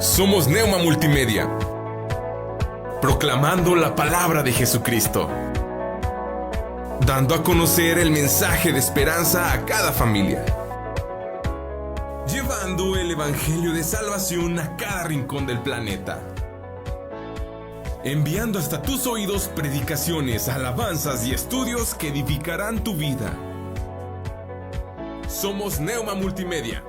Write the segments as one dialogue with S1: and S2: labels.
S1: Somos Neuma Multimedia, proclamando la palabra de Jesucristo, dando a conocer el mensaje de esperanza a cada familia, llevando el evangelio de salvación a cada rincón del planeta, enviando hasta tus oídos predicaciones, alabanzas y estudios que edificarán tu vida. Somos Neuma Multimedia.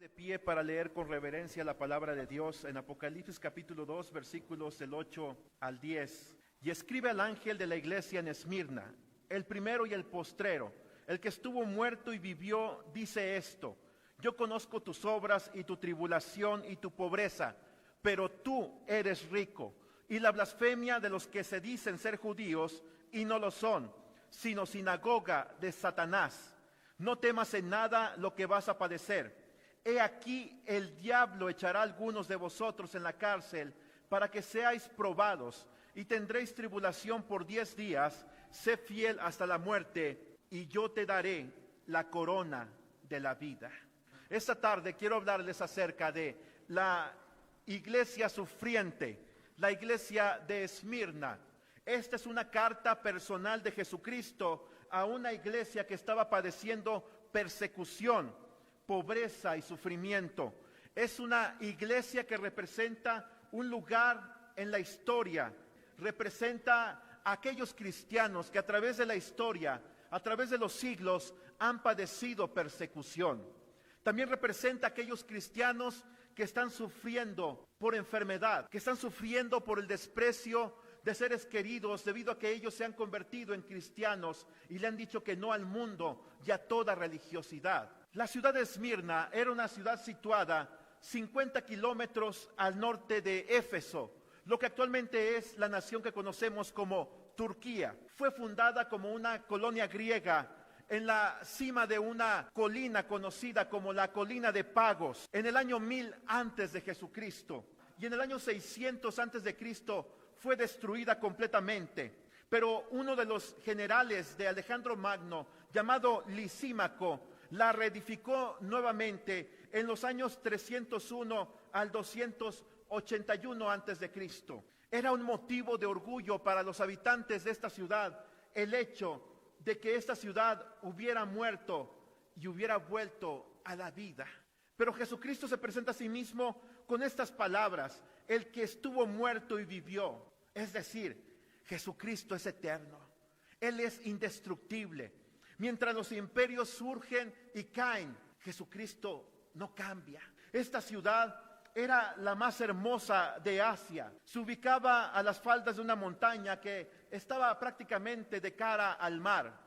S2: De pie para leer con reverencia la palabra de Dios en Apocalipsis capítulo 2, versículos del 8 al 10. Y escribe al ángel de la iglesia en Esmirna, el primero y el postrero, el que estuvo muerto y vivió, dice esto: yo conozco tus obras y tu tribulación y tu pobreza, pero tú eres rico, y la blasfemia de los que se dicen ser judíos y no lo son, sino sinagoga de Satanás. No temas en nada lo que vas a padecer. He aquí el diablo echará a algunos de vosotros en la cárcel para que seáis probados, y tendréis tribulación por 10 días. Sé fiel hasta la muerte, y yo te daré la corona de la vida. Esta tarde quiero hablarles acerca de la iglesia sufriente, la iglesia de Esmirna. Esta es una carta personal de Jesucristo a una iglesia que estaba padeciendo persecución, pobreza y sufrimiento. Es una iglesia que representa un lugar en la historia, representa a aquellos cristianos que a través de la historia, a través de los siglos, han padecido persecución. También representa a aquellos cristianos que están sufriendo por enfermedad, que están sufriendo por el desprecio de seres queridos debido a que ellos se han convertido en cristianos y le han dicho que no al mundo y a toda religiosidad. La ciudad de Esmirna era una ciudad situada 50 kilómetros al norte de Éfeso, lo que actualmente es la nación que conocemos como Turquía. Fue fundada como una colonia griega en la cima de una colina conocida como la colina de Pagos, en el año 1000 antes de Jesucristo, y en el año 600 antes de Cristo fue destruida completamente. Pero uno de los generales de Alejandro Magno, llamado Lisímaco, la reedificó nuevamente en los años 301 al 281 antes de Cristo. Era un motivo de orgullo para los habitantes de esta ciudad el hecho de que esta ciudad hubiera muerto y hubiera vuelto a la vida. Pero Jesucristo se presenta a sí mismo con estas palabras: el que estuvo muerto y vivió. Es decir, Jesucristo es eterno, Él es indestructible. Mientras los imperios surgen y caen, Jesucristo no cambia. Esta ciudad era la más hermosa de Asia. Se ubicaba a las faldas de una montaña que estaba prácticamente de cara al mar.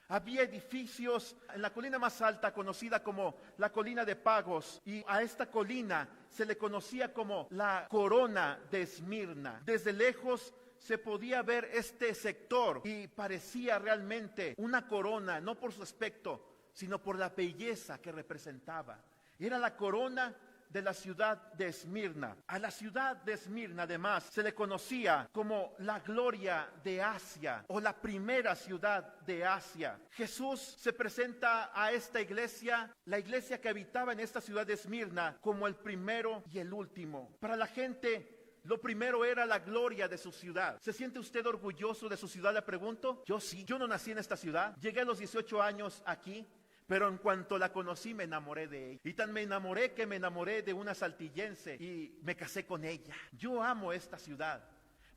S2: Había edificios en la colina más alta, conocida como la colina de Pagos, y a esta colina se le conocía como la corona de Esmirna. Desde lejos se podía ver este sector y parecía realmente una corona, no por su aspecto, sino por la belleza que representaba. Era la corona de la ciudad de Esmirna. A la ciudad de Esmirna además se le conocía como la gloria de Asia o la primera ciudad de Asia. Jesús se presenta a esta iglesia, la iglesia que habitaba en esta ciudad de Esmirna, como el primero y el último. Para la gente, lo primero era la gloria de su ciudad. ¿Se siente usted orgulloso de su ciudad? Le pregunto. Yo sí. Yo no nací en esta ciudad. Llegué a los 18 años aquí, pero en cuanto la conocí me enamoré de ella. Y tan me enamoré que me enamoré de una saltillense y me casé con ella. Yo amo esta ciudad.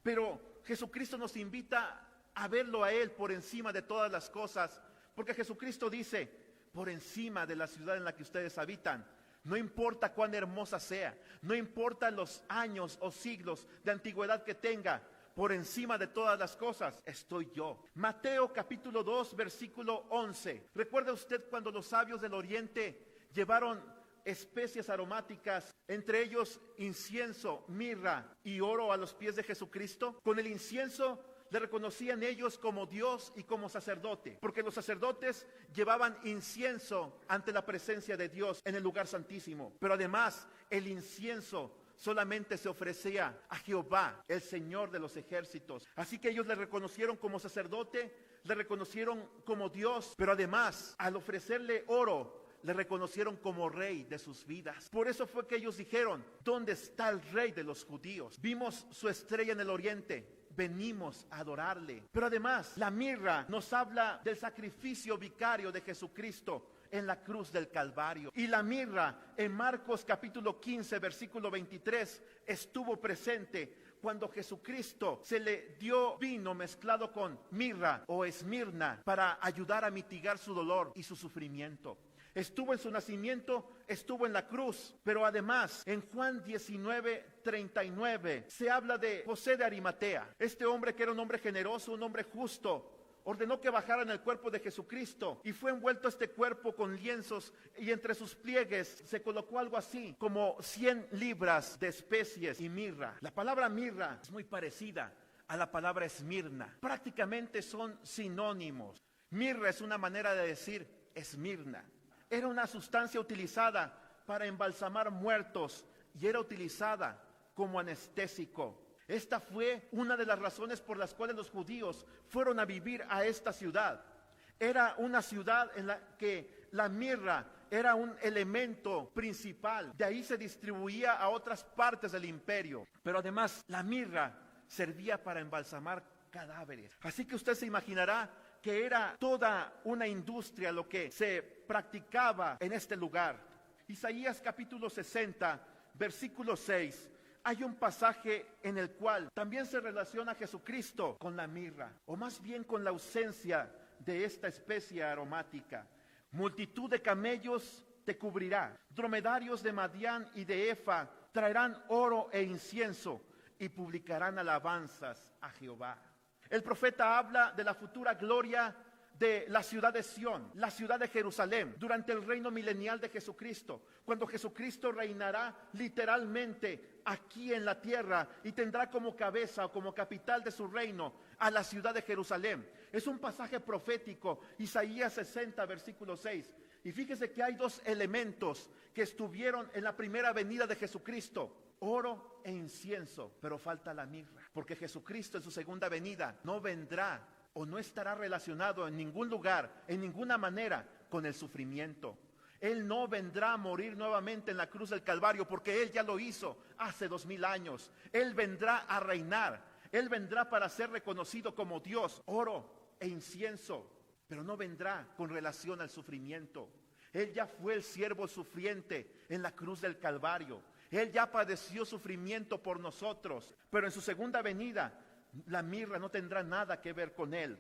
S2: Pero Jesucristo nos invita a verlo a Él por encima de todas las cosas. Porque Jesucristo dice: por encima de la ciudad en la que ustedes habitan, no importa cuán hermosa sea, no importa los años o siglos de antigüedad que tenga, por encima de todas las cosas estoy yo. Mateo capítulo 2 versículo 11. ¿Recuerda usted cuando los sabios del oriente llevaron especias aromáticas, entre ellos incienso, mirra y oro, a los pies de Jesucristo? Con el incienso le reconocían ellos como Dios y como sacerdote, porque los sacerdotes llevaban incienso ante la presencia de Dios en el lugar santísimo. Pero además el incienso solamente se ofrecía a Jehová, el Señor de los ejércitos. Así que ellos le reconocieron como sacerdote, le reconocieron como Dios, pero además al ofrecerle oro, le reconocieron como rey de sus vidas. Por eso fue que ellos dijeron: ¿dónde está el rey de los judíos? Vimos su estrella en el oriente, venimos a adorarle. Pero además, la mirra nos habla del sacrificio vicario de Jesucristo en la cruz del Calvario. Y la mirra en Marcos capítulo 15 versículo 23 estuvo presente cuando Jesucristo se le dio vino mezclado con mirra o esmirna para ayudar a mitigar su dolor y su sufrimiento. Estuvo en su nacimiento, estuvo en la cruz, pero además en Juan 19:39 se habla de José de Arimatea. Este hombre, que era un hombre generoso, un hombre justo, ordenó que bajaran el cuerpo de Jesucristo y fue envuelto este cuerpo con lienzos, y entre sus pliegues se colocó algo así como 100 libras de especies y mirra. La palabra mirra es muy parecida a la palabra esmirna. Prácticamente son sinónimos. Mirra es una manera de decir esmirna. Era una sustancia utilizada para embalsamar muertos y era utilizada como anestésico. Esta fue una de las razones por las cuales los judíos fueron a vivir a esta ciudad. Era una ciudad en la que la mirra era un elemento principal. De ahí se distribuía a otras partes del imperio. Pero además, la mirra servía para embalsamar cadáveres. Así que usted se imaginará que era toda una industria lo que se practicaba en este lugar. Isaías capítulo 60, versículo 6. Hay un pasaje en el cual también se relaciona a Jesucristo con la mirra, o más bien con la ausencia de esta especie aromática. Multitud de camellos te cubrirá, dromedarios de Madián y de Efa traerán oro e incienso y publicarán alabanzas a Jehová. El profeta habla de la futura gloria de la ciudad de Sión, la ciudad de Jerusalén, durante el reino milenial de Jesucristo, cuando Jesucristo reinará literalmente aquí en la tierra y tendrá como cabeza o como capital de su reino a la ciudad de Jerusalén. Es un pasaje profético, Isaías 60, versículo 6. Y fíjese que hay dos elementos que estuvieron en la primera venida de Jesucristo: oro e incienso, pero falta la mirra, porque Jesucristo en su segunda venida no vendrá o no estará relacionado en ningún lugar, en ninguna manera, con el sufrimiento. Él no vendrá a morir nuevamente en la cruz del Calvario, porque Él ya lo hizo hace 2000 años. Él vendrá a reinar, Él vendrá para ser reconocido como Dios, oro e incienso, pero no vendrá con relación al sufrimiento. Él ya fue el siervo sufriente en la cruz del Calvario. Él ya padeció sufrimiento por nosotros, pero en su segunda venida la mirra no tendrá nada que ver con Él.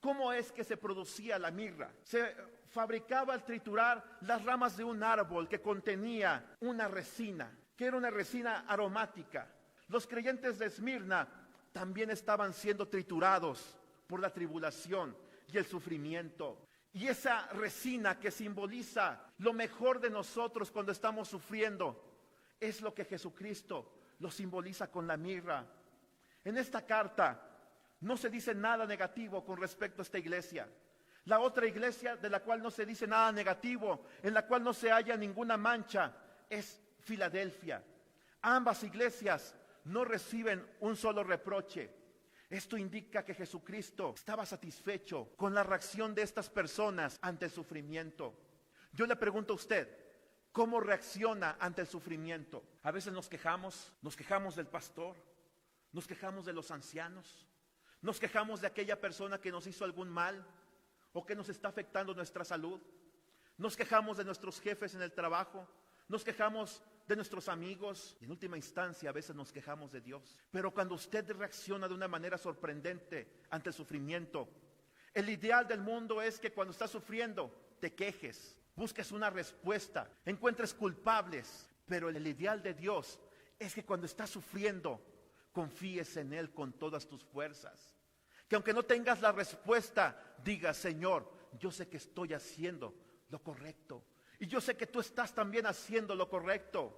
S2: ¿Cómo es que se producía la mirra? Se fabricaba al triturar las ramas de un árbol que contenía una resina, que era una resina aromática. Los creyentes de Esmirna también estaban siendo triturados por la tribulación y el sufrimiento. Y esa resina que simboliza lo mejor de nosotros cuando estamos sufriendo, es lo que Jesucristo lo simboliza con la mirra. En esta carta no se dice nada negativo con respecto a esta iglesia. La otra iglesia de la cual no se dice nada negativo, en la cual no se halla ninguna mancha, es Filadelfia. Ambas iglesias no reciben un solo reproche. Esto indica que Jesucristo estaba satisfecho con la reacción de estas personas ante el sufrimiento. Yo le pregunto a usted, ¿cómo reacciona ante el sufrimiento? A veces nos quejamos del pastor, nos quejamos de los ancianos, nos quejamos de aquella persona que nos hizo algún mal o que nos está afectando nuestra salud. Nos quejamos de nuestros jefes en el trabajo, nos quejamos de nuestros amigos y en última instancia a veces nos quejamos de Dios. Pero cuando usted reacciona de una manera sorprendente ante el sufrimiento, el ideal del mundo es que cuando estás sufriendo te quejes, busques una respuesta, encuentres culpables. Pero el ideal de Dios es que cuando estás sufriendo confíes en Él con todas tus fuerzas. Que aunque no tengas la respuesta, digas: Señor, yo sé que estoy haciendo lo correcto. Y yo sé que tú estás también haciendo lo correcto.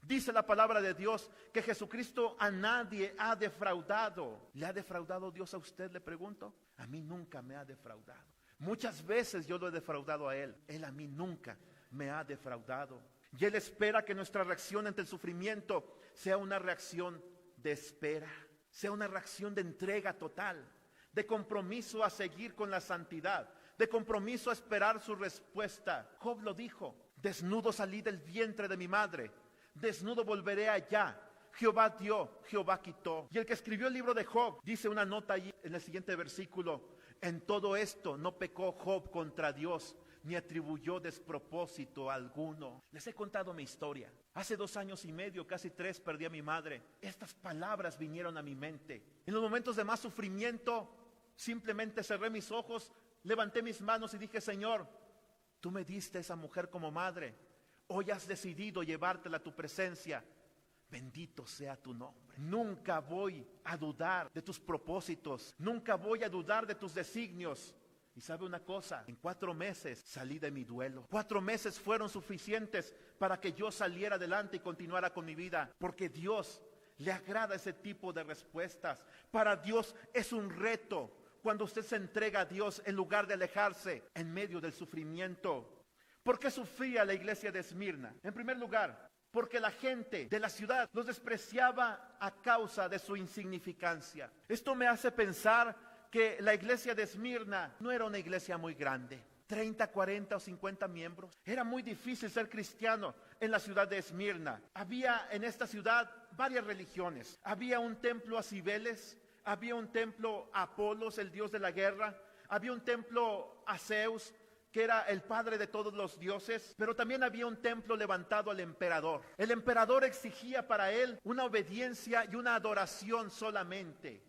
S2: Dice la palabra de Dios que Jesucristo a nadie ha defraudado. ¿Le ha defraudado Dios a usted? Le pregunto. A mí nunca me ha defraudado. Muchas veces yo lo he defraudado a Él. Él a mí nunca me ha defraudado. Y Él espera que nuestra reacción ante el sufrimiento sea una reacción de espera, sea una reacción de entrega total, de compromiso a seguir con la santidad, de compromiso a esperar su respuesta. Job lo dijo: desnudo salí del vientre de mi madre, desnudo volveré allá. Jehová dio, Jehová quitó. Y el que escribió el libro de Job dice una nota allí en el siguiente versículo: en todo esto no pecó Job contra Dios, ni atribuyó despropósito alguno. Les he contado mi historia. Hace 2 años y medio, casi 3, perdí a mi madre. Estas palabras vinieron a mi mente. En los momentos de más sufrimiento, simplemente cerré mis ojos, levanté mis manos y dije: Señor, tú me diste esa mujer como madre. Hoy has decidido llevártela a tu presencia. Bendito sea tu nombre. Nunca voy a dudar de tus propósitos. Nunca voy a dudar de tus designios. Y sabe una cosa, en 4 meses salí de mi duelo. 4 meses fueron suficientes para que yo saliera adelante y continuara con mi vida. Porque Dios le agrada ese tipo de respuestas. Para Dios es un reto cuando usted se entrega a Dios en lugar de alejarse en medio del sufrimiento. ¿Por qué sufría la iglesia de Esmirna? En primer lugar, porque la gente de la ciudad los despreciaba a causa de su insignificancia. Esto me hace pensar que la iglesia de Esmirna no era una iglesia muy grande. 30, 40 o 50 miembros. Era muy difícil ser cristiano en la ciudad de Esmirna. Había en esta ciudad varias religiones. Había un templo a Cibeles, había un templo a Apolos, el dios de la guerra. Había un templo a Zeus, que era el padre de todos los dioses, pero también había un templo levantado al emperador. El emperador exigía para él una obediencia y una adoración solamente.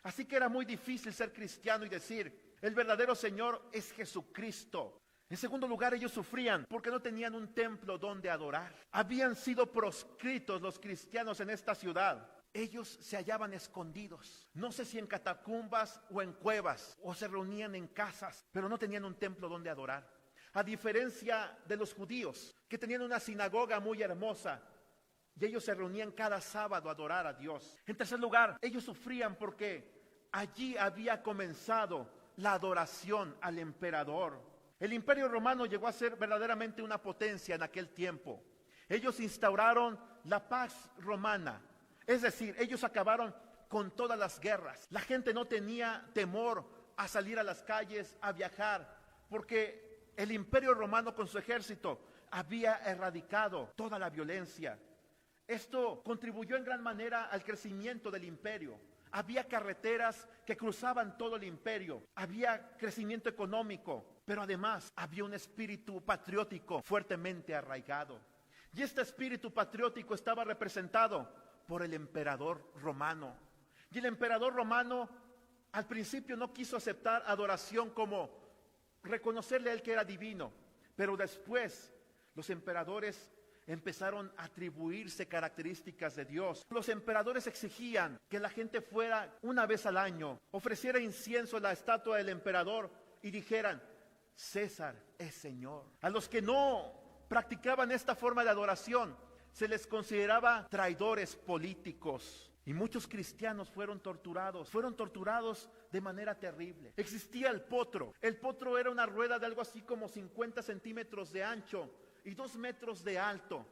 S2: Así que era muy difícil ser cristiano y decir: el verdadero Señor es Jesucristo. En segundo lugar, ellos sufrían porque no tenían un templo donde adorar. Habían sido proscritos los cristianos en esta ciudad. Ellos se hallaban escondidos, no sé si en catacumbas o en cuevas, o se reunían en casas, pero no tenían un templo donde adorar. A diferencia de los judíos, que tenían una sinagoga muy hermosa, y ellos se reunían cada sábado a adorar a Dios. En tercer lugar, ellos sufrían porque allí había comenzado la adoración al emperador. El Imperio Romano llegó a ser verdaderamente una potencia en aquel tiempo. Ellos instauraron la paz romana. Es decir, ellos acabaron con todas las guerras. La gente no tenía temor a salir a las calles, a viajar, porque el Imperio Romano con su ejército había erradicado toda la violencia. Esto contribuyó en gran manera al crecimiento del imperio. Había carreteras que cruzaban todo el imperio. Había crecimiento económico, pero además había un espíritu patriótico fuertemente arraigado. Y este espíritu patriótico estaba representado por el emperador romano. Y el emperador romano al principio no quiso aceptar adoración como reconocerle a él que era divino, pero después los emperadores empezaron a atribuirse características de Dios. Los emperadores exigían que la gente fuera una vez al año, ofreciera incienso a la estatua del emperador y dijeran: César es Señor. A los que no practicaban esta forma de adoración se les consideraba traidores políticos. Y muchos cristianos fueron torturados de manera terrible. Existía el potro. El potro era una rueda de algo así como 50 centímetros de ancho y 2 metros de alto.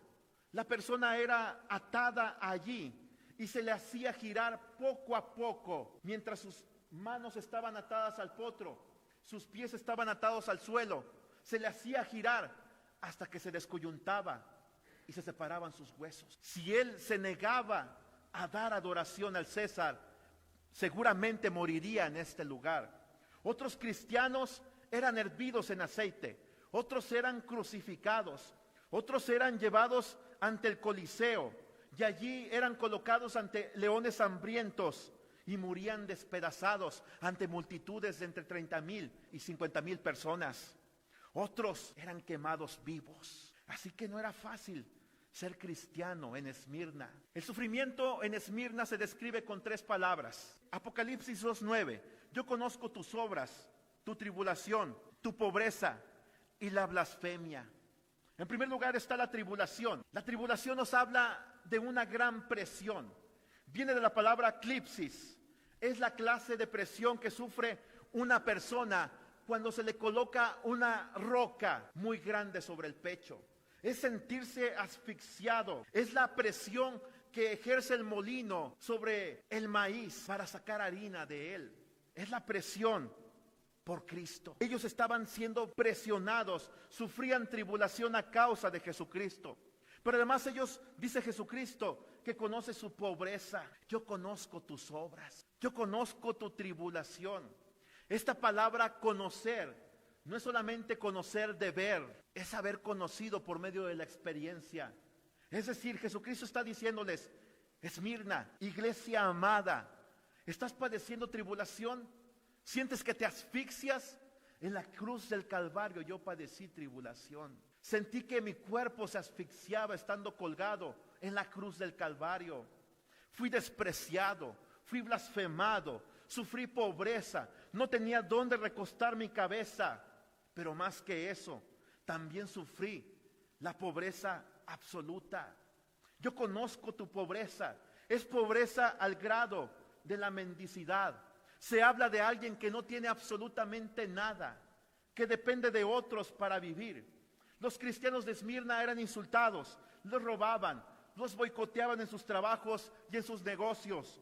S2: La persona era atada allí y se le hacía girar poco a poco, mientras sus manos estaban atadas al potro, sus pies estaban atados al suelo. Se le hacía girar hasta que se descoyuntaba y se separaban sus huesos. Si él se negaba a dar adoración al César, seguramente moriría en este lugar. Otros cristianos eran hervidos en aceite, otros eran crucificados, otros eran llevados ante el Coliseo y allí eran colocados ante leones hambrientos y morían despedazados ante multitudes de entre 30,000 y 50,000 personas. Otros eran quemados vivos. Así que no era fácil ser cristiano en Esmirna. El sufrimiento en Esmirna se describe con 3 palabras. Apocalipsis 2:9. Yo conozco tus obras, tu tribulación, tu pobreza y la blasfemia. En primer lugar está la tribulación. La tribulación nos habla de una gran presión. Viene de la palabra clipsis. Es la clase de presión que sufre una persona cuando se le coloca una roca muy grande sobre el pecho. Es sentirse asfixiado. Es la presión que ejerce el molino sobre el maíz para sacar harina de él. Es la presión por Cristo. Ellos estaban siendo presionados, sufrían tribulación a causa de Jesucristo. Pero además ellos, dice Jesucristo, que conoce su pobreza. Yo conozco tus obras, yo conozco tu tribulación. Esta palabra conocer no es solamente conocer de ver, es haber conocido por medio de la experiencia. Es decir, Jesucristo está diciéndoles: Esmirna, iglesia amada, ¿estás padeciendo tribulación? ¿Sientes que te asfixias? En la cruz del Calvario yo padecí tribulación. Sentí que mi cuerpo se asfixiaba estando colgado en la cruz del Calvario. Fui despreciado, fui blasfemado, sufrí pobreza, no tenía dónde recostar mi cabeza. Pero más que eso, también sufrí la pobreza absoluta. Yo conozco tu pobreza, es pobreza al grado de la mendicidad. Se habla de alguien que no tiene absolutamente nada, que depende de otros para vivir. Los cristianos de Esmirna eran insultados, los robaban, los boicoteaban en sus trabajos y en sus negocios.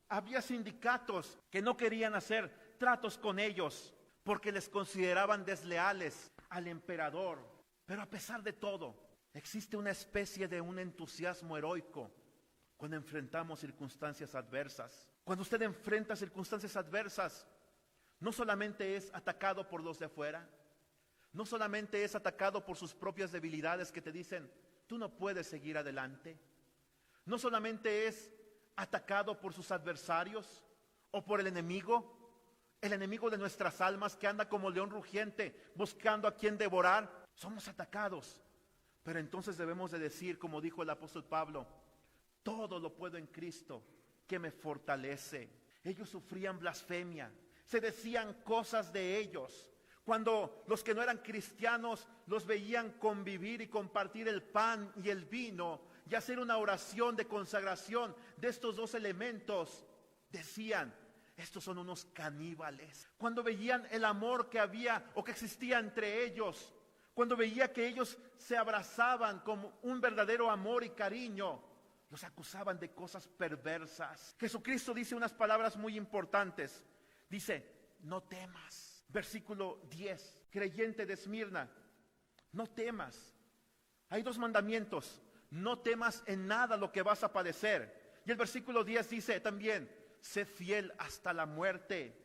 S2: Había sindicatos que no querían hacer tratos con ellos porque les consideraban desleales al emperador. Pero a pesar de todo, existe una especie de un entusiasmo heroico cuando enfrentamos circunstancias adversas. Cuando usted enfrenta circunstancias adversas, no solamente es atacado por los de afuera, no solamente es atacado por sus propias debilidades que te dicen: tú no puedes seguir adelante. No solamente es atacado por sus adversarios o por el enemigo de nuestras almas que anda como león rugiente buscando a quien devorar. Somos atacados, pero entonces debemos de decir, como dijo el apóstol Pablo: todo lo puedo en Cristo que me fortalece. Ellos sufrían blasfemia, se decían cosas de ellos. Cuando los que no eran cristianos los veían convivir y compartir el pan y el vino y hacer una oración de consagración de estos dos elementos, decían: estos son unos caníbales. Cuando veían el amor que había o que existía entre ellos, cuando veía que ellos se abrazaban como un verdadero amor y cariño, los acusaban de cosas perversas. Jesucristo dice unas palabras muy importantes. Dice: no temas. Versículo 10, creyente de Esmirna, no temas. Hay dos mandamientos: no temas en nada lo que vas a padecer. Y el versículo 10 dice también: sé fiel hasta la muerte.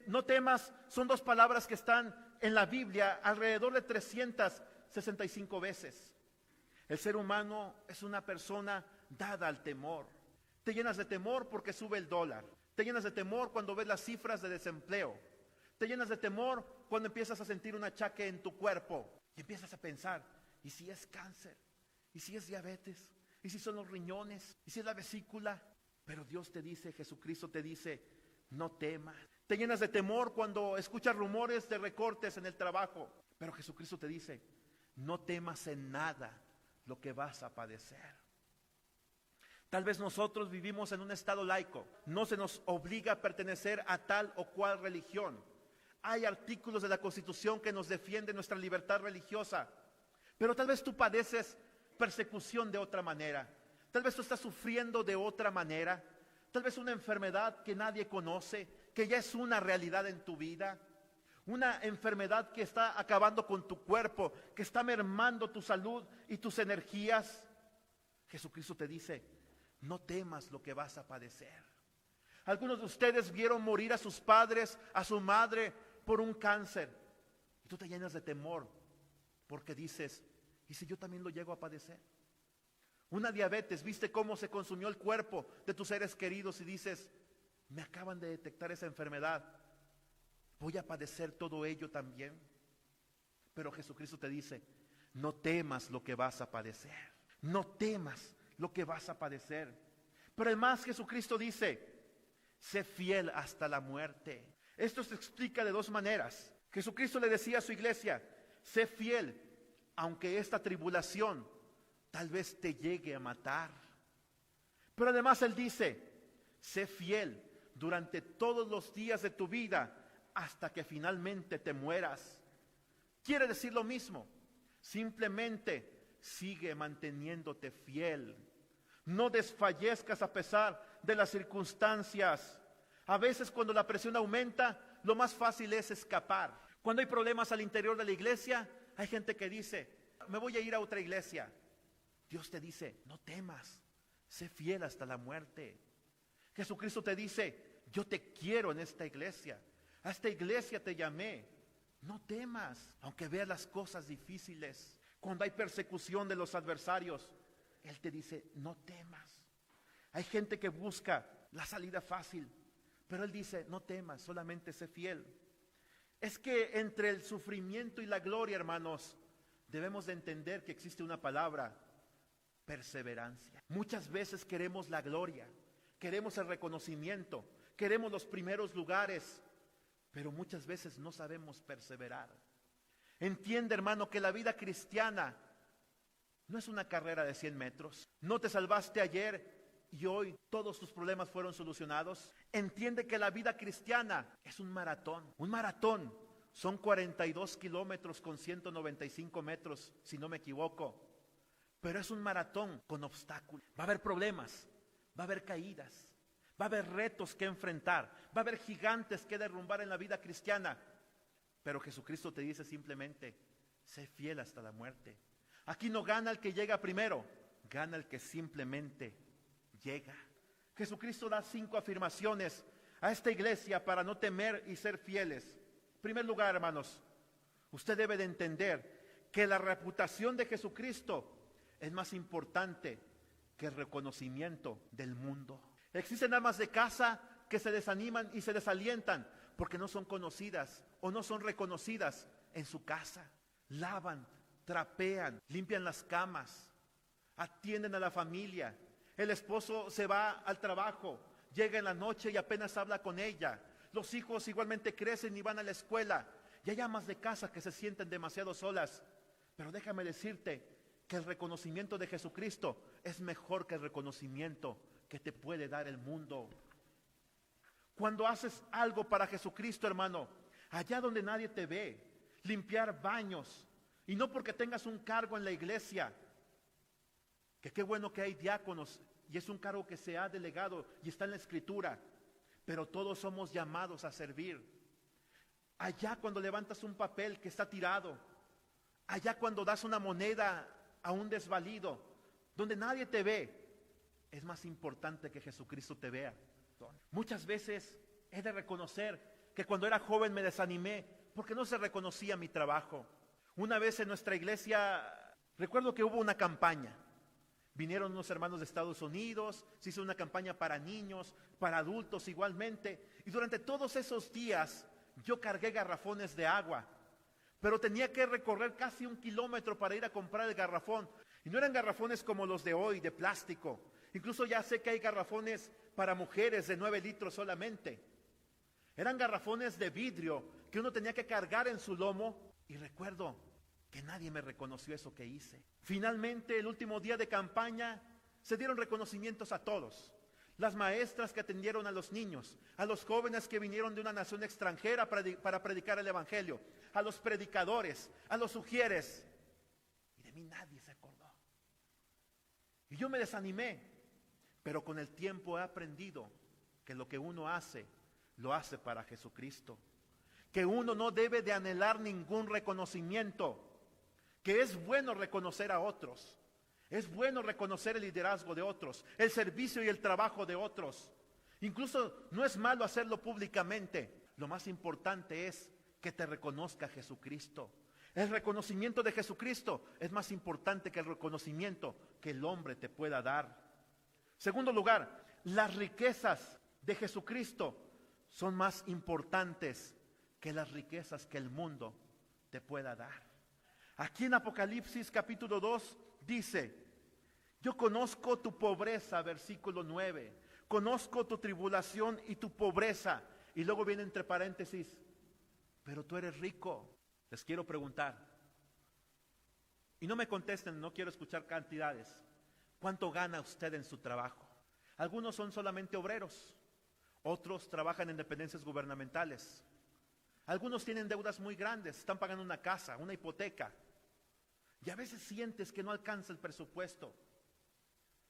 S2: No temas son dos palabras que están en la Biblia alrededor de 365 veces. El ser humano es una persona dada al temor. Te llenas de temor porque sube el dólar. Te llenas de temor cuando ves las cifras de desempleo. Te llenas de temor cuando empiezas a sentir un achaque en tu cuerpo y empiezas a pensar: ¿y si es cáncer? ¿Y si es diabetes? ¿Y si son los riñones? ¿Y si es la vesícula? Pero Dios te dice, Jesucristo te dice: no temas. Te llenas de temor cuando escuchas rumores de recortes en el trabajo. Pero Jesucristo te dice: no temas en nada lo que vas a padecer. Tal vez nosotros vivimos en un estado laico. No se nos obliga a pertenecer a tal o cual religión. Hay artículos de la Constitución que nos defienden nuestra libertad religiosa. Pero tal vez tú padeces persecución de otra manera. Tal vez tú estás sufriendo de otra manera. Tal vez una enfermedad que nadie conoce, que ya es una realidad en tu vida. Una enfermedad que está acabando con tu cuerpo, que está mermando tu salud y tus energías. Jesucristo te dice: no temas lo que vas a padecer. Algunos de ustedes vieron morir a sus padres, a su madre, por un cáncer. Y tú te llenas de temor porque dices: ¿y si yo también lo llego a padecer? Una diabetes, viste cómo se consumió el cuerpo de tus seres queridos y dices: me acaban de detectar esa enfermedad, ¿voy a padecer todo ello también? Pero Jesucristo te dice: no temas lo que vas a padecer. No temas lo que vas a padecer. Pero además Jesucristo dice: sé fiel hasta la muerte. Esto se explica de dos maneras. Jesucristo le decía a su iglesia: sé fiel, aunque esta tribulación tal vez te llegue a matar. Pero además Él dice: sé fiel durante todos los días de tu vida hasta que finalmente te mueras. Quiere decir lo mismo. Simplemente sigue manteniéndote fiel. No desfallezcas a pesar de las circunstancias. A veces cuando la presión aumenta, lo más fácil es escapar. Cuando hay problemas al interior de la iglesia, hay gente que dice, me voy a ir a otra iglesia. Dios te dice, no temas, sé fiel hasta la muerte. Jesucristo te dice, yo te quiero en esta iglesia. A esta iglesia te llamé. No temas, aunque veas las cosas difíciles. Cuando hay persecución de los adversarios, Él te dice, no temas. Hay gente que busca la salida fácil, pero Él dice, no temas, solamente sé fiel. Es que entre el sufrimiento y la gloria, hermanos, debemos de entender que existe una palabra, perseverancia. Muchas veces queremos la gloria, queremos el reconocimiento, queremos los primeros lugares, pero muchas veces no sabemos perseverar. Entiende, hermano, que la vida cristiana no es una carrera de 100 metros. No te salvaste ayer y hoy todos tus problemas fueron solucionados. Entiende que la vida cristiana es un maratón. Un maratón son 42 kilómetros con 195 metros, si no me equivoco. Pero es un maratón con obstáculos. Va a haber problemas, va a haber caídas, va a haber retos que enfrentar, va a haber gigantes que derrumbar en la vida cristiana. Pero Jesucristo te dice simplemente, sé fiel hasta la muerte. Aquí no gana el que llega primero, gana el que simplemente llega. Jesucristo da 5 afirmaciones a esta iglesia para no temer y ser fieles. En primer lugar, hermanos, usted debe de entender que la reputación de Jesucristo es más importante que el reconocimiento del mundo. Existen amas de casa que se desaniman y se desalientan porque no son conocidas o no son reconocidas en su casa. Lavan, trapean, limpian las camas, atienden a la familia. El esposo se va al trabajo, llega en la noche y apenas habla con ella. Los hijos igualmente crecen y van a la escuela. Y hay amas de casa que se sienten demasiado solas. Pero déjame decirte que el reconocimiento de Jesucristo es mejor que el reconocimiento que te puede dar el mundo. Cuando haces algo para Jesucristo, hermano, allá donde nadie te ve, limpiar baños, y no porque tengas un cargo en la iglesia, que qué bueno que hay diáconos, y es un cargo que se ha delegado y está en la Escritura, pero todos somos llamados a servir. Allá cuando levantas un papel que está tirado, allá cuando das una moneda a un desvalido, donde nadie te ve, es más importante que Jesucristo te vea. Muchas veces he de reconocer que cuando era joven me desanimé porque no se reconocía mi trabajo. Una vez en nuestra iglesia, recuerdo que hubo una campaña. Vinieron unos hermanos de Estados Unidos, se hizo una campaña para niños, para adultos igualmente. Y durante todos esos días yo cargué garrafones de agua. Pero tenía que recorrer casi 1 kilómetro para ir a comprar el garrafón. Y no eran garrafones como los de hoy, de plástico. Incluso ya sé que hay garrafones para mujeres de 9 litros solamente. Eran garrafones de vidrio que uno tenía que cargar en su lomo. Y recuerdo que nadie me reconoció eso que hice. Finalmente, el último día de campaña, se dieron reconocimientos a todos. Las maestras que atendieron a los niños, a los jóvenes que vinieron de una nación extranjera para predicar el evangelio, a los predicadores, a los sugieres. Y de mí nadie se acordó. Y yo me desanimé, pero con el tiempo he aprendido que lo que uno hace, lo hace para Jesucristo. Que uno no debe de anhelar ningún reconocimiento, que es bueno reconocer a otros. Es bueno reconocer el liderazgo de otros, el servicio y el trabajo de otros. Incluso no es malo hacerlo públicamente. Lo más importante es que te reconozca Jesucristo. El reconocimiento de Jesucristo es más importante que el reconocimiento que el hombre te pueda dar. Segundo lugar, las riquezas de Jesucristo son más importantes que las riquezas que el mundo te pueda dar. Aquí en Apocalipsis capítulo 2 dice, yo conozco tu pobreza, versículo 9, conozco tu tribulación y tu pobreza. Y luego viene entre paréntesis, pero tú eres rico. Les quiero preguntar, y no me contesten, no quiero escuchar cantidades. ¿Cuánto gana usted en su trabajo? Algunos son solamente obreros, otros trabajan en dependencias gubernamentales. Algunos tienen deudas muy grandes, están pagando una casa, una hipoteca. Y a veces sientes que no alcanza el presupuesto.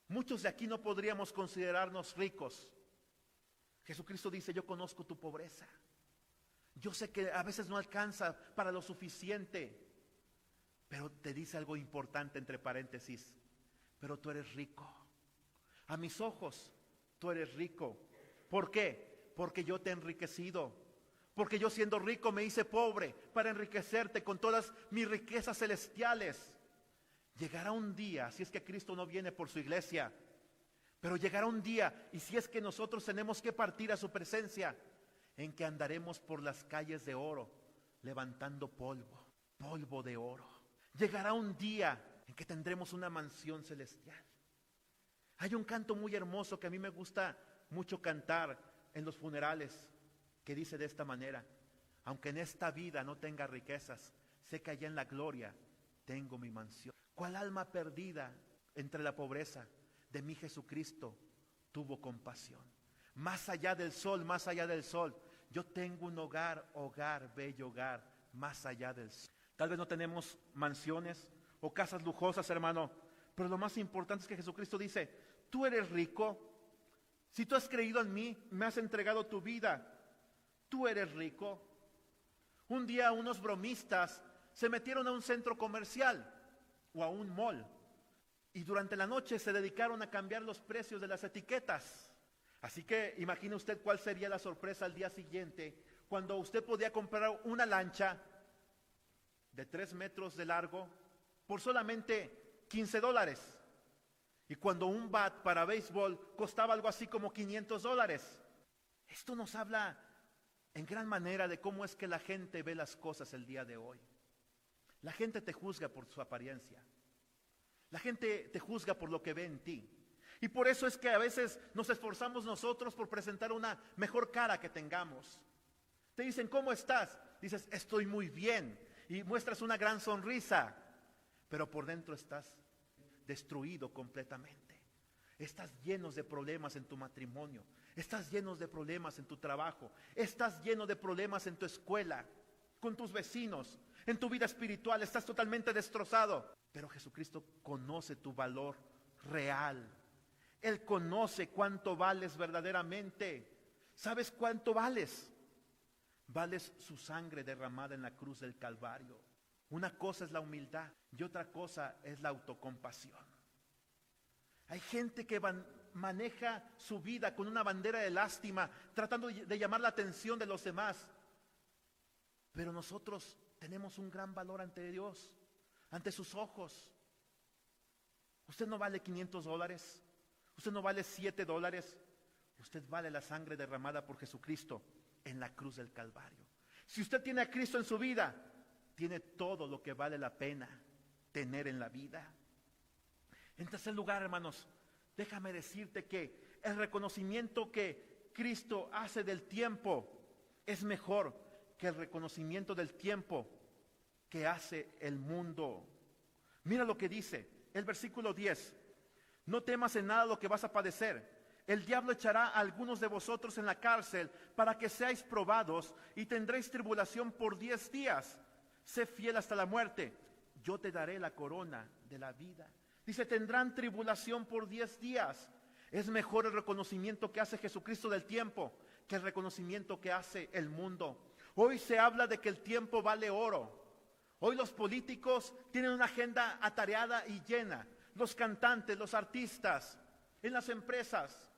S2: Muchos de aquí no podríamos considerarnos ricos. Jesucristo dice, yo conozco tu pobreza. Yo sé que a veces no alcanza para lo suficiente, pero te dice algo importante entre paréntesis. Pero tú eres rico. A mis ojos, tú eres rico. ¿Por qué? Porque yo te he enriquecido. Porque yo siendo rico me hice pobre para enriquecerte con todas mis riquezas celestiales. Llegará un día, si es que Cristo no viene por su iglesia, pero llegará un día, y si es que nosotros tenemos que partir a su presencia, en que andaremos por las calles de oro, levantando polvo, polvo de oro. Llegará un día en que tendremos una mansión celestial. Hay un canto muy hermoso que a mí me gusta mucho cantar en los funerales, que dice de esta manera: aunque en esta vida no tenga riquezas, sé que allá en la gloria tengo mi mansión. ¿Cuál alma perdida entre la pobreza de mi Jesucristo tuvo compasión? Más allá del sol, más allá del sol, yo tengo un hogar, hogar, bello hogar, más allá del sol. Tal vez no tenemos mansiones o casas lujosas, hermano, pero lo más importante es que Jesucristo dice: tú eres rico, si tú has creído en mí, me has entregado tu vida, tú eres rico. Un día unos bromistas se metieron a un centro comercial o a un mall y durante la noche se dedicaron a cambiar los precios de las etiquetas. Así que imagine usted cuál sería la sorpresa al día siguiente, cuando usted podía comprar una lancha de 3 metros de largo por solamente $15. Y cuando un bat para béisbol costaba algo así como $500. Esto nos habla en gran manera de cómo es que la gente ve las cosas el día de hoy. La gente te juzga por su apariencia. La gente te juzga por lo que ve en ti. Y por eso es que a veces nos esforzamos nosotros por presentar una mejor cara que tengamos. Te dicen: ¿cómo estás? Dices: estoy muy bien. Y muestras una gran sonrisa. Pero por dentro estás destruido completamente. Estás lleno de problemas en tu matrimonio. Estás lleno de problemas en tu trabajo. Estás lleno de problemas en tu escuela, con tus vecinos, en tu vida espiritual. Estás totalmente destrozado. Pero Jesucristo conoce tu valor real. Él conoce cuánto vales verdaderamente. ¿Sabes cuánto vales? Vales su sangre derramada en la cruz del Calvario. Una cosa es la humildad y otra cosa es la autocompasión. Hay gente que maneja su vida con una bandera de lástima, tratando de llamar la atención de los demás. Pero nosotros tenemos un gran valor ante Dios, ante sus ojos. Usted no vale $500, usted no vale $7, usted vale la sangre derramada por Jesucristo en la cruz del Calvario. Si usted tiene a Cristo en su vida, tiene todo lo que vale la pena tener en la vida. En tercer lugar, hermanos, déjame decirte que el reconocimiento que Cristo hace del tiempo es mejor que el reconocimiento del tiempo que hace el mundo. Mira lo que dice el versículo 10: no temas en nada lo que vas a padecer. El diablo echará a algunos de vosotros en la cárcel para que seáis probados y tendréis tribulación por 10 días. Sé fiel hasta la muerte, yo te daré la corona de la vida. Dice: tendrán tribulación por 10 días. Es mejor el reconocimiento que hace Jesucristo del tiempo que el reconocimiento que hace el mundo. Hoy se habla de que el tiempo vale oro. Hoy los políticos tienen una agenda atareada y llena. Los cantantes, los artistas, en las empresas.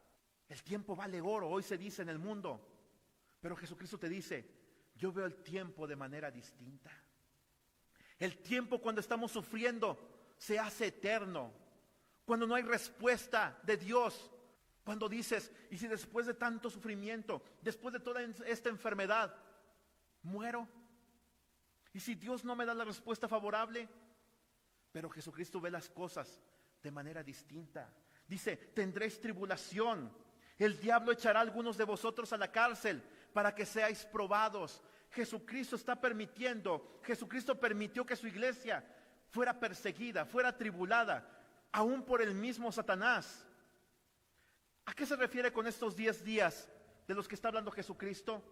S2: El tiempo vale oro, hoy se dice en el mundo. Pero Jesucristo te dice: yo veo el tiempo de manera distinta. El tiempo, cuando estamos sufriendo, se hace eterno. Cuando no hay respuesta de Dios. Cuando dices: y si después de tanto sufrimiento, después de toda esta enfermedad, muero. Y si Dios no me da la respuesta favorable. Pero Jesucristo ve las cosas de manera distinta. Dice: tendréis tribulación. El diablo echará a algunos de vosotros a la cárcel para que seáis probados. Jesucristo permitió que su iglesia fuera perseguida, fuera tribulada, aún por el mismo Satanás. ¿A qué se refiere con estos 10 días de los que está hablando Jesucristo?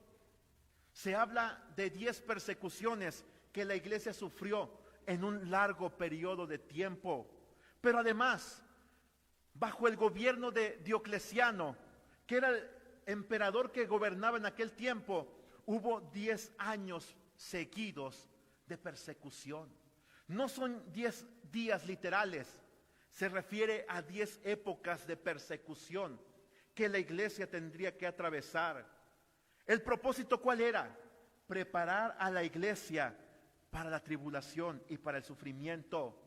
S2: Se habla de 10 persecuciones que la iglesia sufrió en un largo periodo de tiempo. Pero además, bajo el gobierno de Diocleciano, que era el emperador que gobernaba en aquel tiempo, Hubo 10 años seguidos de persecución. No son 10 días literales, se refiere a 10 épocas de persecución que la iglesia tendría que atravesar. ¿El propósito cuál era? Preparar a la iglesia para la tribulación y para el sufrimiento.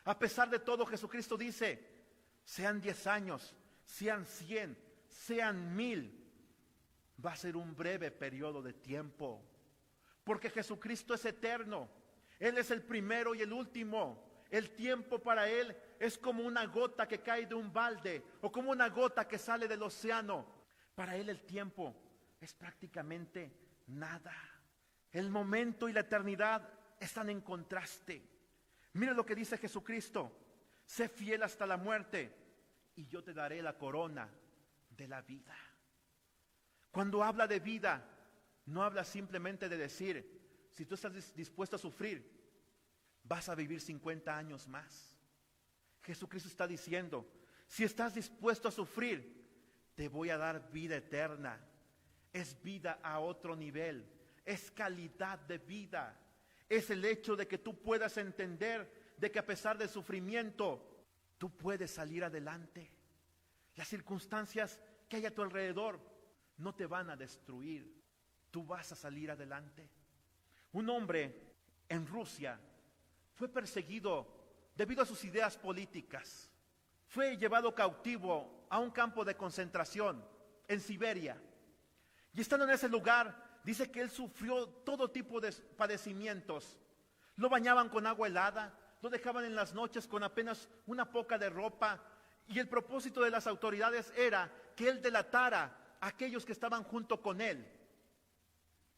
S2: A pesar de todo, Jesucristo dice, sean 10 años, sean 100, sean 1000, va a ser un breve periodo de tiempo, porque Jesucristo es eterno. Él es el primero y el último. El tiempo para Él es como una gota que cae de un balde o como una gota que sale del océano. Para Él el tiempo es prácticamente nada. El momento y la eternidad están en contraste. Mira lo que dice Jesucristo: sé fiel hasta la muerte y yo te daré la corona de la vida. Cuando habla de vida, no habla simplemente de decir, si tú estás dispuesto a sufrir, vas a vivir 50 años más. Jesucristo está diciendo, si estás dispuesto a sufrir, te voy a dar vida eterna. Es vida a otro nivel, es calidad de vida. Es el hecho de que tú puedas entender de que a pesar del sufrimiento, tú puedes salir adelante. Las circunstancias que hay a tu alrededor no te van a destruir. Tú vas a salir adelante. Un hombre en Rusia fue perseguido debido a sus ideas políticas. Fue llevado cautivo a un campo de concentración en Siberia. Y estando en ese lugar, dice que él sufrió todo tipo de padecimientos. Lo bañaban con agua helada, lo dejaban en las noches con apenas una poca de ropa. Y el propósito de las autoridades era que él delatara a aquellos que estaban junto con él,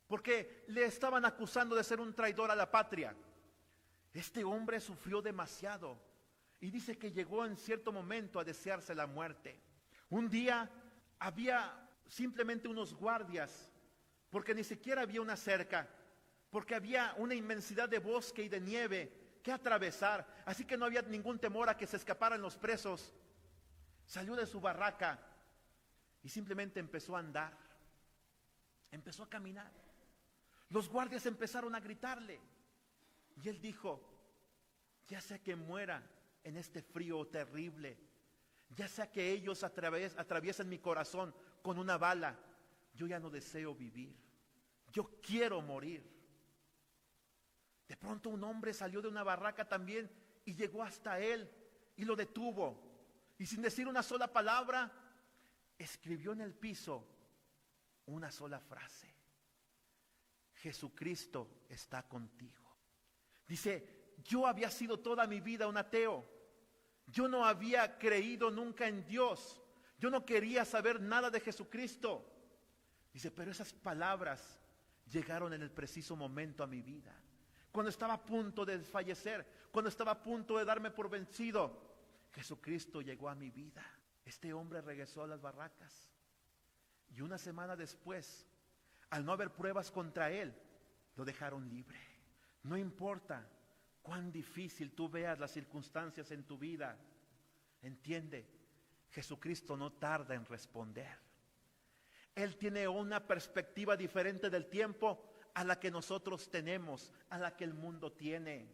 S2: porque le estaban acusando de ser un traidor a la patria. Este hombre sufrió demasiado y dice que llegó en cierto momento a desearse la muerte. Un día había simplemente unos guardias, porque ni siquiera había una cerca, porque había una inmensidad de bosque y de nieve que atravesar, así que no había ningún temor a que se escaparan los presos. Salió de su barraca y simplemente empezó a andar, empezó a caminar. Los guardias empezaron a gritarle y él dijo, ya sea que muera en este frío terrible, ya sea que ellos atraviesen mi corazón con una bala, yo ya no deseo vivir, yo quiero morir. De pronto un hombre salió de una barraca también y llegó hasta él y lo detuvo, y sin decir una sola palabra, escribió en el piso una sola frase: Jesucristo está contigo. Dice, yo había sido toda mi vida un ateo. Yo no había creído nunca en Dios. Yo no quería saber nada de Jesucristo. Dice, pero esas palabras llegaron en el preciso momento a mi vida. Cuando estaba a punto de desfallecer, cuando estaba a punto de darme por vencido, Jesucristo llegó a mi vida. Este hombre regresó a las barracas. Y una semana después, al no haber pruebas contra él, lo dejaron libre. No importa cuán difícil tú veas las circunstancias en tu vida, entiende, Jesucristo no tarda en responder. Él tiene una perspectiva diferente del tiempo a la que nosotros tenemos, a la que el mundo tiene.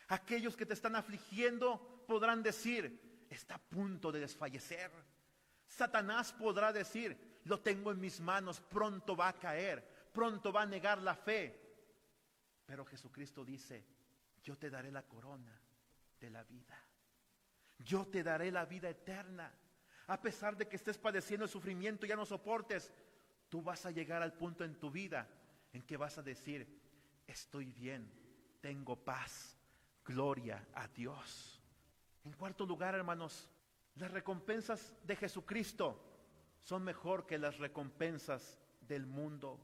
S2: Aquellos que te están afligiendo podrán decir, está a punto de desfallecer. Satanás podrá decir, lo tengo en mis manos, pronto va a caer, pronto va a negar la fe. Pero Jesucristo dice, yo te daré la corona de la vida. Yo te daré la vida eterna. A pesar de que estés padeciendo el sufrimiento y ya no soportes, tú vas a llegar al punto en tu vida en que vas a decir, estoy bien, tengo paz, gloria a Dios. En cuarto lugar, hermanos, las recompensas de Jesucristo son mejor que las recompensas del mundo.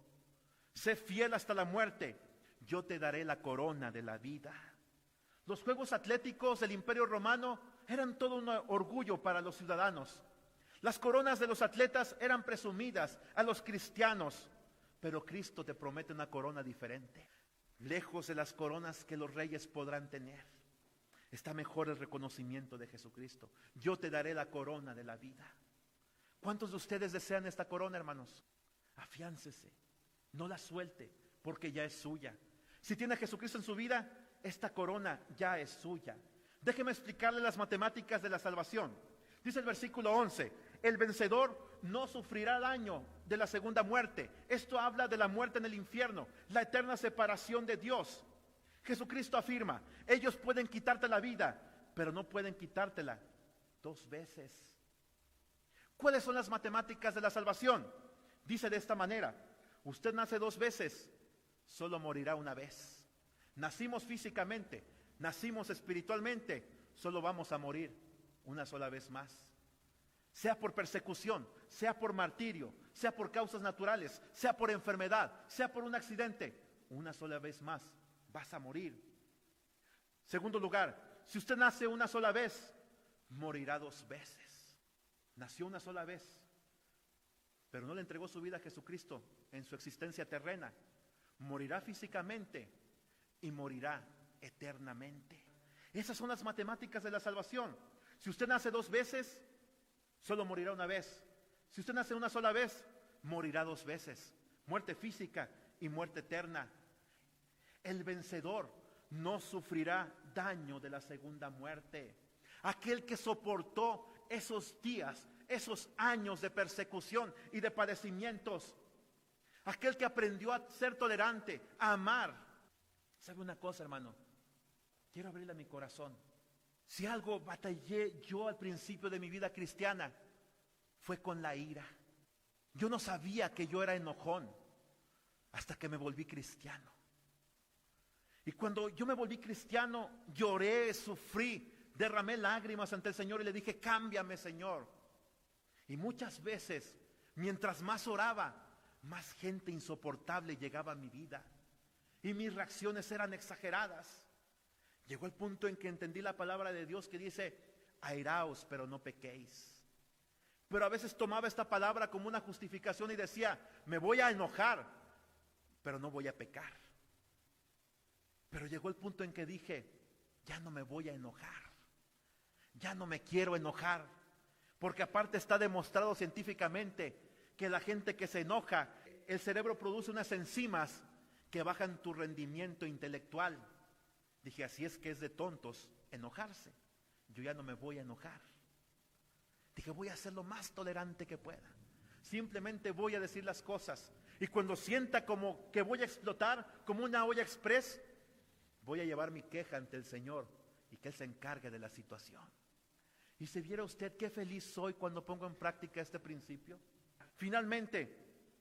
S2: Sé fiel hasta la muerte, yo te daré la corona de la vida. Los Juegos Atléticos del Imperio Romano eran todo un orgullo para los ciudadanos. Las coronas de los atletas eran presumidas a los cristianos, pero Cristo te promete una corona diferente, lejos de las coronas que los reyes podrán tener. Está mejor el reconocimiento de Jesucristo. Yo te daré la corona de la vida. ¿Cuántos de ustedes desean esta corona, hermanos? Afiáncese, No la suelte, porque ya es suya. Si tiene a Jesucristo en su vida, esta corona ya es suya. Déjeme explicarle las matemáticas de la salvación. Dice el versículo 11, el vencedor no sufrirá daño de la segunda muerte. Esto habla de la muerte en el infierno, la eterna separación de Dios. Jesucristo afirma, ellos pueden quitarte la vida, pero no pueden quitártela 2 veces. ¿Cuáles son las matemáticas de la salvación? Dice de esta manera, usted nace 2 veces, solo morirá una vez. Nacimos físicamente, nacimos espiritualmente, solo vamos a morir una sola vez más. Sea por persecución, sea por martirio, sea por causas naturales, sea por enfermedad, sea por un accidente, una sola vez más vas a morir. Segundo lugar, si usted nace una sola vez, morirá 2 veces. Nació una sola vez, pero no le entregó su vida a Jesucristo en su existencia terrena. Morirá físicamente y morirá eternamente. Esas son las matemáticas de la salvación. Si usted nace 2 veces, solo morirá una vez. Si usted nace una sola vez, morirá 2 veces. Muerte física y muerte eterna. El vencedor no sufrirá daño de la segunda muerte. Aquel que soportó esos días, esos años de persecución y de padecimientos. Aquel que aprendió a ser tolerante, a amar. ¿Sabe una cosa, hermano? Quiero abrirle mi corazón. Si algo batallé yo al principio de mi vida cristiana, fue con la ira. Yo no sabía que yo era enojón hasta que me volví cristiano. Y cuando yo me volví cristiano, lloré, sufrí, derramé lágrimas ante el Señor y le dije, cámbiame, Señor. Y muchas veces, mientras más oraba, más gente insoportable llegaba a mi vida. Y mis reacciones eran exageradas. Llegó el punto en que entendí la palabra de Dios que dice, airaos, pero no pequéis. Pero a veces tomaba esta palabra como una justificación y decía, me voy a enojar, pero no voy a pecar. Pero llegó el punto en que dije, ya no me voy a enojar. Ya no me quiero enojar. Porque aparte está demostrado científicamente que la gente que se enoja, el cerebro produce unas enzimas que bajan tu rendimiento intelectual. Dije, así es que es de tontos enojarse. Yo ya no me voy a enojar. Dije, voy a ser lo más tolerante que pueda. Simplemente voy a decir las cosas. Y cuando sienta como que voy a explotar, como una olla express, voy a llevar mi queja ante el Señor y que Él se encargue de la situación. Y si viera usted qué feliz soy cuando pongo en práctica este principio. Finalmente,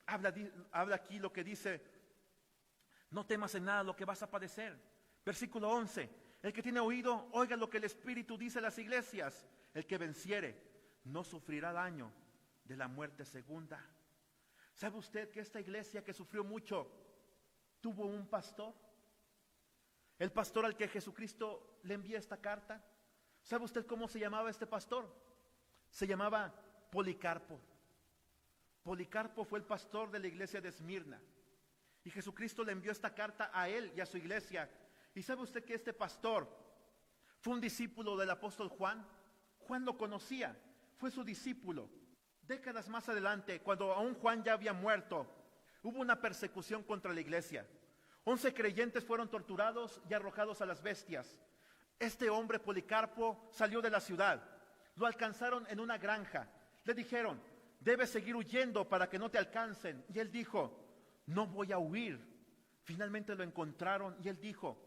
S2: habla aquí lo que dice, no temas en nada lo que vas a padecer. Versículo 11, el que tiene oído, oiga lo que el Espíritu dice a las iglesias. El que venciere no sufrirá daño de la muerte segunda. ¿Sabe usted que esta iglesia que sufrió mucho tuvo un pastor? El pastor al que Jesucristo le envía esta carta. ¿Sabe usted cómo se llamaba este pastor? Se llamaba Policarpo. Policarpo fue el pastor de la iglesia de Esmirna. Y Jesucristo le envió esta carta a él y a su iglesia. ¿Y sabe usted que este pastor fue un discípulo del apóstol Juan? Juan lo conocía, fue su discípulo. Décadas más adelante, cuando aún Juan ya había muerto, hubo una persecución contra la iglesia. 11 creyentes fueron torturados y arrojados a las bestias. Este hombre, Policarpo, salió de la ciudad. Lo alcanzaron en una granja. Le dijeron, debes seguir huyendo para que no te alcancen. Y él dijo, no voy a huir. Finalmente lo encontraron y él dijo,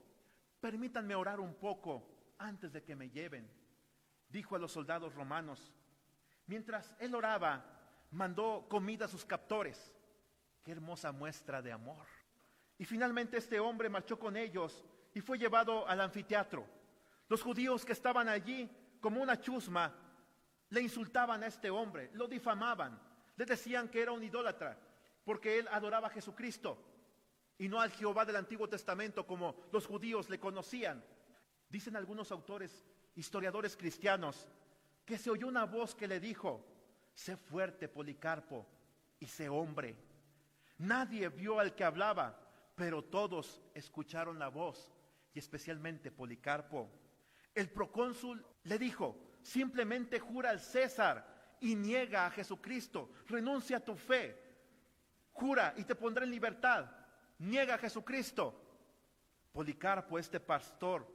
S2: permítanme orar un poco antes de que me lleven. Dijo a los soldados romanos. Mientras él oraba, mandó comida a sus captores. Qué hermosa muestra de amor. Y finalmente este hombre marchó con ellos y fue llevado al anfiteatro. Los judíos que estaban allí, como una chusma, le insultaban a este hombre, lo difamaban, le decían que era un idólatra, porque él adoraba a Jesucristo y no al Jehová del Antiguo Testamento como los judíos le conocían. Dicen algunos autores, historiadores cristianos, que se oyó una voz que le dijo, sé fuerte, Policarpo, y sé hombre. Nadie vio al que hablaba, pero todos escucharon la voz, y especialmente Policarpo. El procónsul le dijo, simplemente jura al César y niega a Jesucristo, renuncia a tu fe. Jura y te pondré en libertad. Niega a Jesucristo. Policarpo, este pastor,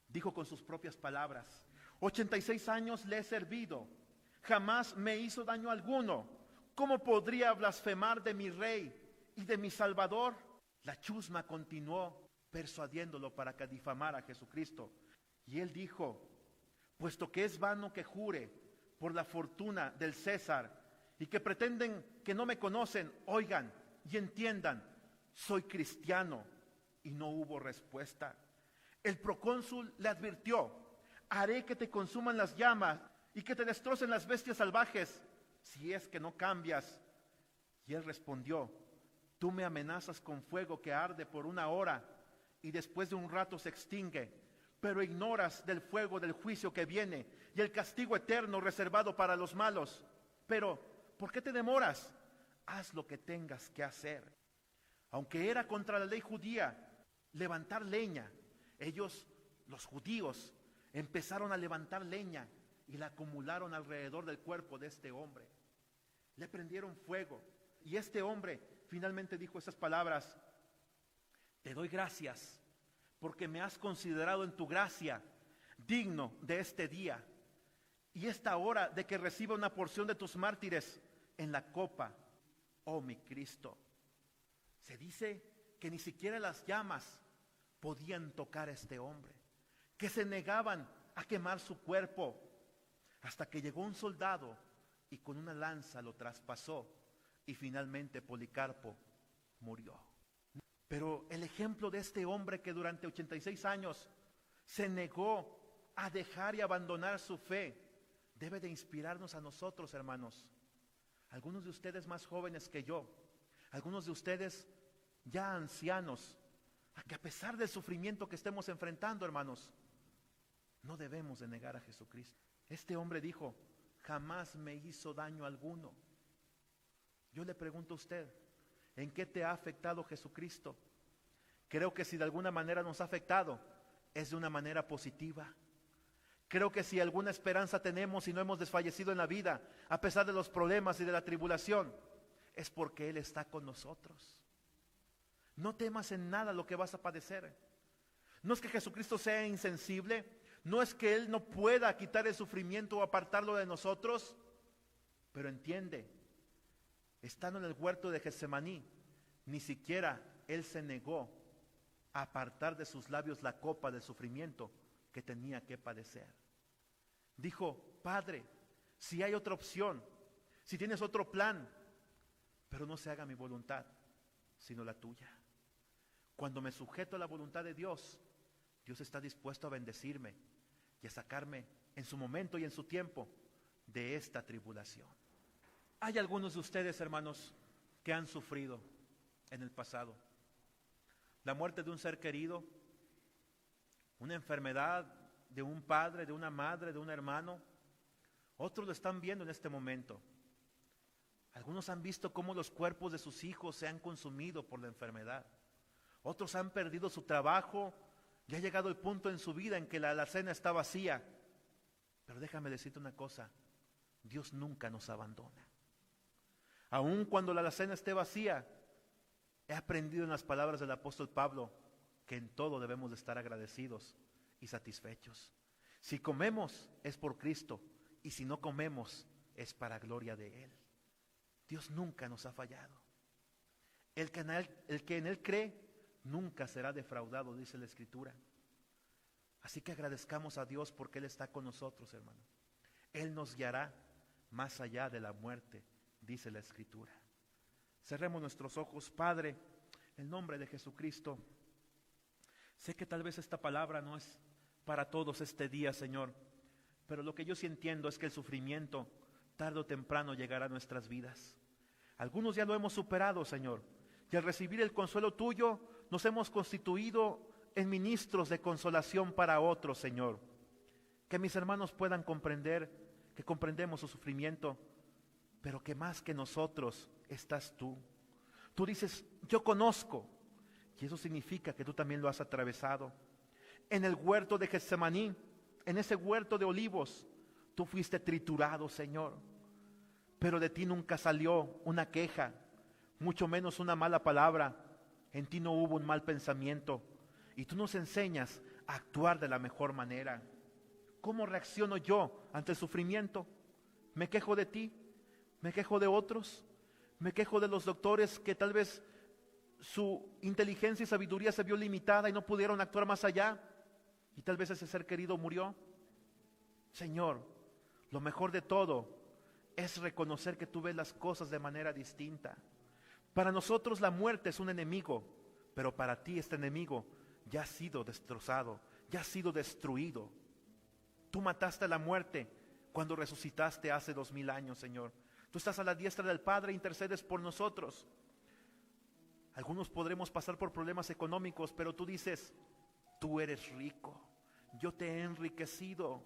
S2: dijo con sus propias palabras: 86 años le he servido, jamás me hizo daño alguno. ¿Cómo podría blasfemar de mi rey y de mi Salvador? La chusma continuó persuadiéndolo para que difamara a Jesucristo. Y él dijo: puesto que es vano que jure por la fortuna del César y que pretenden que no me conocen, oigan y entiendan, soy cristiano. Y no hubo respuesta. El procónsul le advirtió: haré que te consuman las llamas y que te destrocen las bestias salvajes, si es que no cambias. Y él respondió: tú me amenazas con fuego que arde por 1 hora y después de un rato se extingue, pero ignoras del fuego del juicio que viene y el castigo eterno reservado para los malos. Pero, ¿por qué te demoras? Haz lo que tengas que hacer. Aunque era contra la ley judía levantar leña, ellos, los judíos, empezaron a levantar leña y la acumularon alrededor del cuerpo de este hombre. Le prendieron fuego y este hombre finalmente dijo estas palabras: te doy gracias porque me has considerado en tu gracia digno de este día y esta hora de que reciba una porción de tus mártires en la copa, oh mi Cristo. Se dice que ni siquiera las llamas podían tocar a este hombre, que se negaban a quemar su cuerpo, hasta que llegó un soldado y con una lanza lo traspasó y finalmente Policarpo murió. Pero el ejemplo de este hombre que durante 86 años se negó a dejar y abandonar su fe debe de inspirarnos a nosotros, hermanos. Algunos de ustedes más jóvenes que yo, algunos de ustedes ya ancianos, a que a pesar del sufrimiento que estemos enfrentando, hermanos, no debemos de negar a Jesucristo. Este hombre dijo: jamás me hizo daño alguno. Yo le pregunto a usted, ¿en qué te ha afectado Jesucristo? Creo que si de alguna manera nos ha afectado, es de una manera positiva. Creo que si alguna esperanza tenemos y no hemos desfallecido en la vida, a pesar de los problemas y de la tribulación, es porque Él está con nosotros. No temas en nada lo que vas a padecer. No es que Jesucristo sea insensible, no es que Él no pueda quitar el sufrimiento o apartarlo de nosotros, pero entiende, estando en el huerto de Getsemaní, ni siquiera Él se negó a apartar de sus labios la copa del sufrimiento que tenía que padecer. Dijo: Padre, si hay otra opción, si tienes otro plan, pero no se haga mi voluntad, sino la tuya. Cuando me sujeto a la voluntad de Dios, Dios está dispuesto a bendecirme y a sacarme en su momento y en su tiempo de esta tribulación. Hay algunos de ustedes, hermanos, que han sufrido en el pasado la muerte de un ser querido, una enfermedad de un padre, de una madre, de un hermano. Otros lo están viendo en este momento. Algunos han visto cómo los cuerpos de sus hijos se han consumido por la enfermedad. Otros han perdido su trabajo y ha llegado el punto en su vida en que la alacena está vacía. Pero déjame decirte una cosa: Dios nunca nos abandona. Aun cuando la alacena esté vacía, he aprendido en las palabras del apóstol Pablo que en todo debemos de estar agradecidos y satisfechos. Si comemos es por Cristo y si no comemos es para gloria de Él. Dios nunca nos ha fallado. El que en Él cree nunca será defraudado, dice la Escritura. Así que agradezcamos a Dios porque Él está con nosotros, hermano. Él nos guiará más allá de la muerte, dice la Escritura. Cerremos nuestros ojos. Padre, en nombre de Jesucristo, sé que tal vez esta palabra no es para todos este día, Señor, pero lo que yo sí entiendo es que el sufrimiento tarde o temprano llegará a nuestras vidas. Algunos ya lo hemos superado, Señor, y al recibir el consuelo tuyo nos hemos constituido en ministros de consolación para otros, Señor. Que mis hermanos puedan comprender que comprendemos su sufrimiento, pero que más que nosotros estás tú. Tú dices: yo conozco, y eso significa que tú también lo has atravesado. En el huerto de Getsemaní, en ese huerto de olivos, tú fuiste triturado, Señor, pero de ti nunca salió una queja, mucho menos una mala palabra. En ti no hubo un mal pensamiento. Y tú nos enseñas a actuar de la mejor manera. ¿Cómo reacciono yo ante el sufrimiento? ¿Me quejo de ti? ¿Me quejo de otros? ¿Me quejo de los doctores que tal vez su inteligencia y sabiduría se vio limitada y no pudieron actuar más allá? Y tal vez ese ser querido murió. Señor, lo mejor de todo es reconocer que tú ves las cosas de manera distinta. Para nosotros la muerte es un enemigo, pero para ti este enemigo ya ha sido destrozado, ya ha sido destruido. Tú mataste a la muerte cuando resucitaste hace 2000 años, Señor. Tú estás a la diestra del Padre e intercedes por nosotros. Algunos podremos pasar por problemas económicos, pero tú dices, tú eres rico, yo te he enriquecido.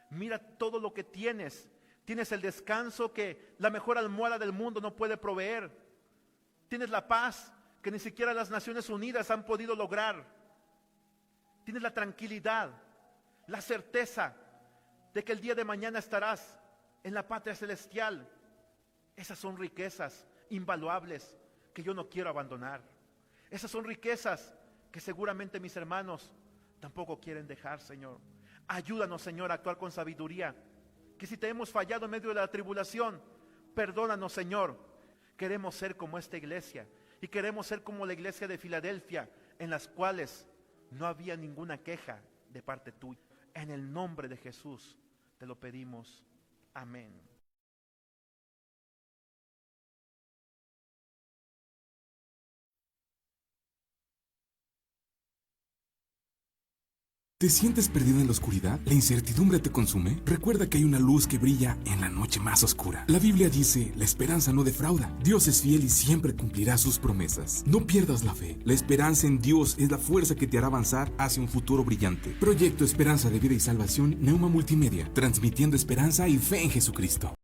S2: Mira todo lo que tienes. Tienes el descanso que la mejor almohada del mundo no puede proveer. Tienes la paz que ni siquiera las Naciones Unidas han podido lograr. Tienes la tranquilidad, la certeza de que el día de mañana estarás en la patria celestial. Esas son riquezas invaluables que yo no quiero abandonar. Esas son riquezas que seguramente mis hermanos tampoco quieren dejar, Señor. Ayúdanos, Señor, a actuar con sabiduría. Que si te hemos fallado en medio de la tribulación, perdónanos, Señor. Queremos ser como esta iglesia y queremos ser como la iglesia de Filadelfia, en las cuales no había ninguna queja de parte tuya. En el nombre de Jesús te lo pedimos. Amén.
S1: ¿Te sientes perdido en la oscuridad? ¿La incertidumbre te consume? Recuerda que hay una luz que brilla en la noche más oscura. La Biblia dice, la esperanza no defrauda. Dios es fiel y siempre cumplirá sus promesas. No pierdas la fe. La esperanza en Dios es la fuerza que te hará avanzar hacia un futuro brillante. Proyecto Esperanza de Vida y Salvación, Neuma Multimedia, transmitiendo esperanza y fe en Jesucristo.